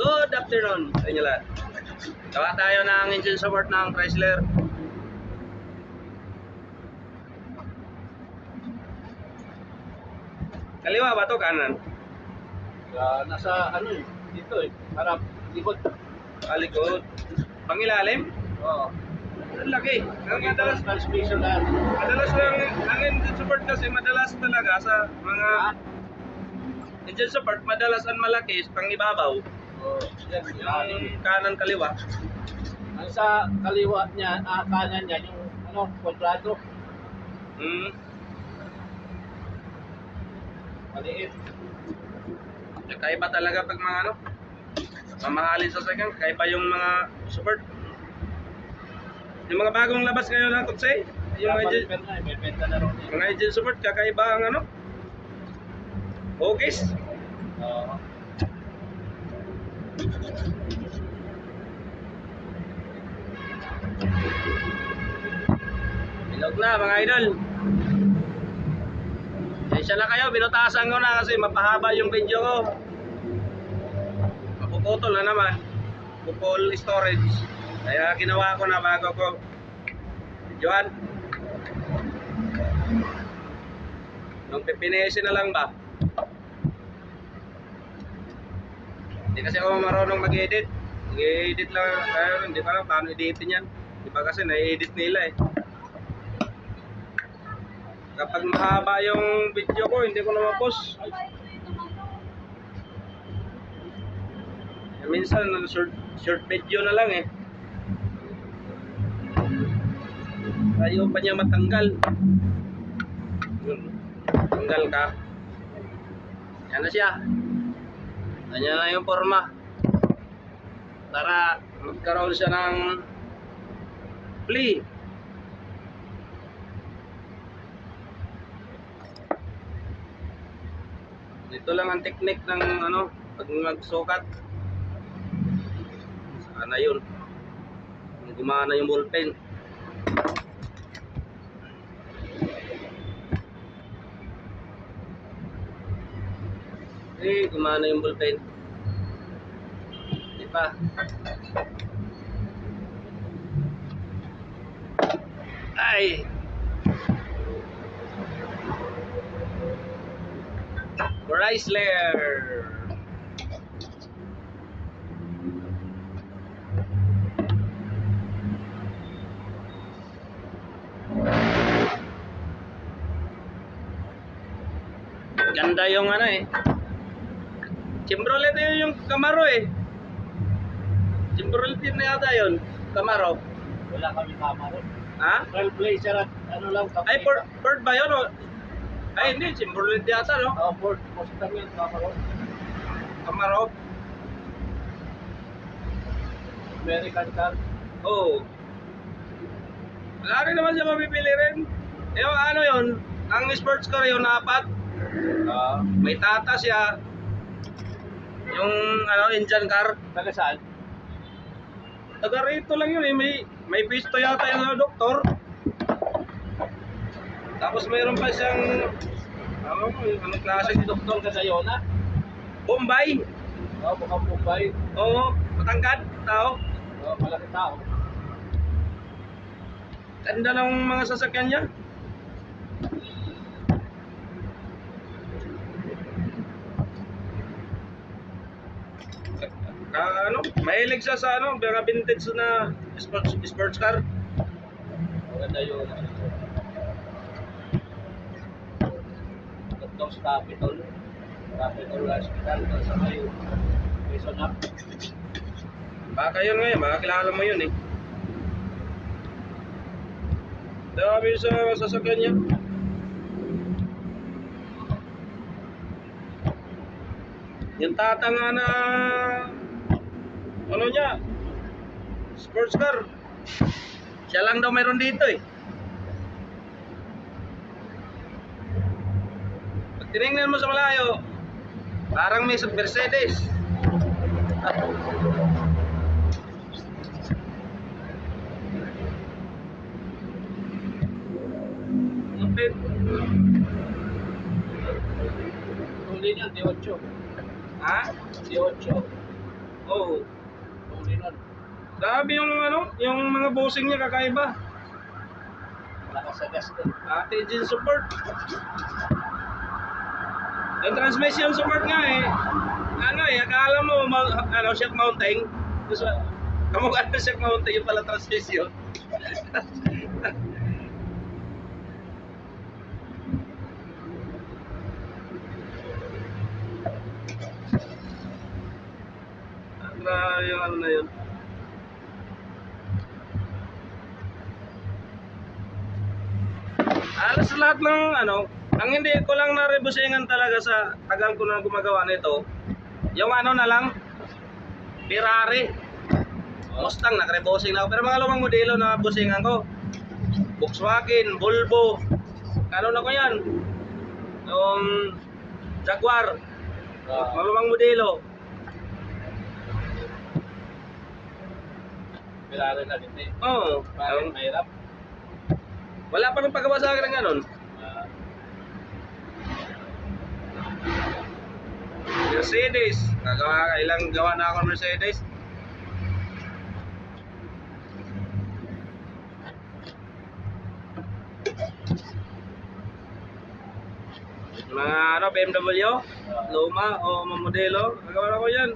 Good afternoon sa inyo lahat. Gawa tayo ng engine support ng Chrysler. Kaliwa ba to, kanan? Nasa ano eh, dito eh, harap, likod. Likod. Pangilalim? Oo. Ang laki. Ang madalas, Transmission na. madalas lang ang engine support kasi madalas talaga sa mga engine support madalas ang malaki pang ibabaw. Oo. Yan, Yung kanan kaliwa. ang sa kaliwa niya, kanan niya, yung ano, kwadrado, Hmm. maliit. Kaiba talaga pag mga ano, mamahalin sa second, kaiba yung mga support. Yung mga bagong labas ngayon ng Kotsay, yung engine, Pero na, may benta na rin. mga engine support, kakaiba ang ano, hugis. Oo. Bilog na mga idol. Isa na kayo, binutasan ko na kasi mapahaba yung video ko. Mapuputol na naman. Full storage. Kaya ginawa ko na bago ko videoan. Nung pipinisin na lang ba? Hindi kasi ako marunong mag-edit. Mag-edit lang, kaya hindi pa lang paano editin yan. Di ba kasi na-edit nila eh. Kapag mahaba yung video ko, hindi ko na ma-post. Minsan, short video na lang eh. Ayaw pa niya matanggal. Yun. Tanggal ka. Yan na siya. Ganyan na yung forma. Para magkaroon siya ng play. Ito lang ang technique ng ano, pag magsukat. Sana yun. Gumana yung ballpen. Gumana yung ballpen. Di pa. Ay! Chrysler. Ganda yung ano eh. Chevrolet yung Camaro eh. Chevrolet din na yata yun. Camaro. Wala kami tama rin. Ha? Trailblazer at ano lang. Ay, Ford ba yun? Ay, hindi. Chevrolet yata, no? Ford, Mustang yun, tama rin. Camaro. American car. Oo. Wala rin naman siya mapipili rin. Yung ano yun, ang sports car yun, apat. May tata siya. Yung ano, engine car. Taga saan? Taga rito lang yun eh. May pisto yata yung doktor. Tapos mayroon pa siyang anong klase Si Dr. Gadayona. Bombay. Oo, mukhang Mumbai. Oo, matangkad, tao. Oo, malaki tao. Ganda ng mga sasakyan niya. Ano, mahilig siya sa ano, mga vintage na sports car. Maganda yun. Doctor's Capital. Capital Hospital. Sa kayo. Quezon Up. Baka yun ngayon, makakilala mo yun eh. Dami sa sasakyan niya. Yung tata nga na ano niya, sports car. Siya lang daw mayroon dito eh. Pag tinignan mo sa malayo, parang may Mercedes. Lupit. Huli niya, 18. Ha? 18. Oo. Huli nun. Grabe yung ano, yung mga bossing niya kakaiba. Nakasagas dun. Engine support. Yung transmission support nga eh. Ano eh, akala mo shock mounting. Tapos, kamukha ng shock mounting yung pala transmission. Yung ano na yun. Alas lahat ng ano, ang hindi ko lang narebusingan talaga sa tagal ko na gumagawa nito, yung ano na lang, Ferrari. Mustang, nakarebosing na ako. Pero mga lumang modelo na busingan ko, Volkswagen, Volvo, ano na ko yan, yung Jaguar, mga lumang modelo. Pirari na din eh. Oo. Parang mahirap. Wala pa nang paggawa sa akin ng ganun. Mercedes. Ilang gawa na ako ng Mercedes. Mga ano, BMW, luma o mga modelo. Nagawa na ko yan.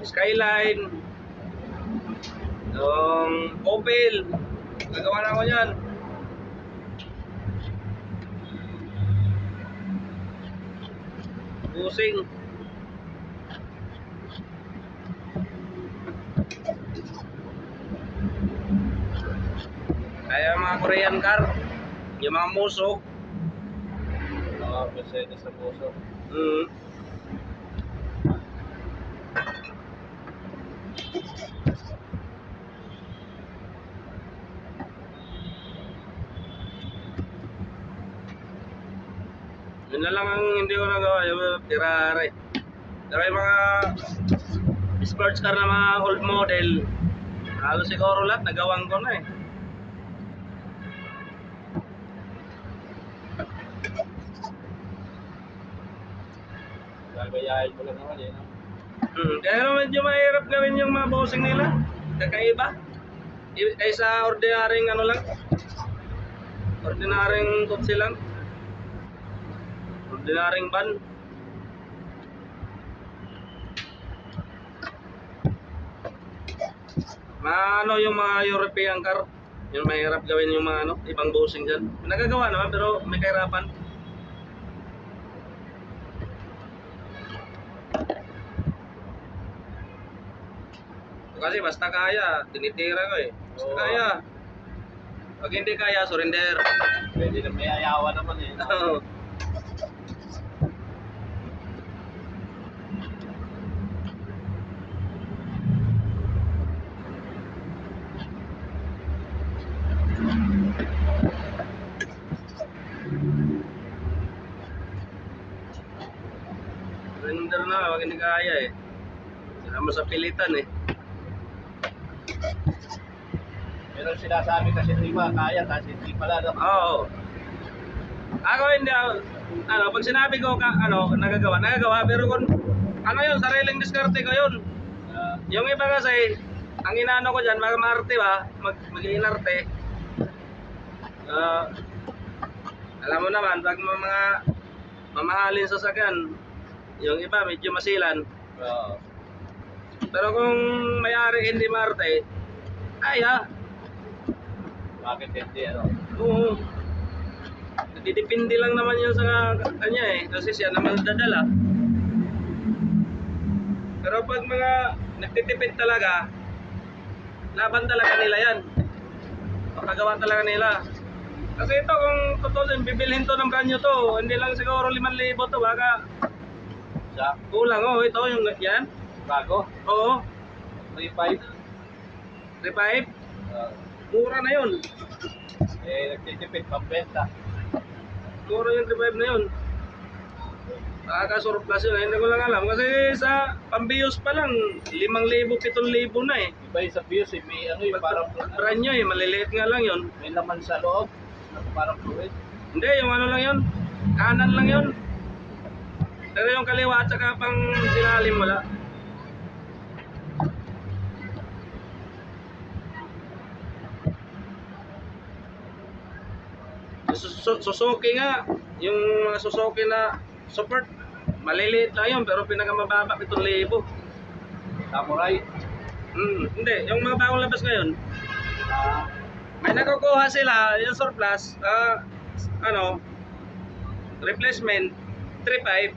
Skyline. Yung Opel. Nagawa na ko yan. Busing. Kaya mga Korean car, yung mga Muso. Mercedes sa puso. Yun na lang ang hindi ko nagawa, yung Ferrari. Pero yung mga sports car na mga old model, halos siguro lahat nagawang ko na eh. Gagayahin ko lang naman eh. No? Kaya medyo mahirap gawin yung mga bossing nila. Kakaiba. Kaysa ordinaryong ano lang. Ordinaryong kotse lang. Ordinaryong van. Ano yung mga European car. Yung mahirap gawin yung mga ano, ibang bossing dyan. Nagagawa naman pero may kahirapan. Kasi basta kaya, tinitira ko eh. Basta Oo. kaya. Pag hindi kaya, surrender. Pwede na may ayawa naman eh. No? Surrender na, pag hindi kaya eh. Sila mo sa pilitan eh. Pero sinasabi kasi ng iba, kaya kasi hindi pala. No? Oo. Ako hindi ano, pag sinabi ko nagagawa, pero kung ano yun, sariling diskarte ko yun. Yung iba kasi, ang inaano ko dyan, mga maarte ba, mag-inarte. Alam mo naman, pag mga mamahalin sa sakyan, yung iba medyo masilan. Pero kung may-ari hindi maarte, kaya. Bakit hindi ano? Oo. Didepende lang naman yun sa kanya eh. Kasi siya naman dadala. Pero pag mga nagtitipid talaga, laban talaga nila yan. Makagawa talaga nila. Kasi ito kung tutusin, bibilhin to ng brand new to. Hindi lang siguro 5,000 to. Baka Sa kulang ito yung yan. bago? Oo. 3.5? 3.5. Mura na yun. Nagtitipid pambenta. Mura yung 3.5 na yun. Nakaka-surplus yun. Hindi ko lang alam. Kasi sa pambiyos pa lang, 5,000, 7,000 na eh. Iba yung sa views eh, may ano yung parang Brand new eh, maliliit nga lang yun. may laman sa loob. Parang fluid. Hindi, yung ano lang yun. Kanan lang yun. Pero yung kaliwa at saka pang silalim wala. Suzuki nga, yung mga Suzuki na support, maliliit lang yun, pero pinakamababa 7,000. Samurai. Hindi, yung mga bagong labas ngayon, Ah, may nakukuha sila, yung surplus, ano, replacement, 3,500.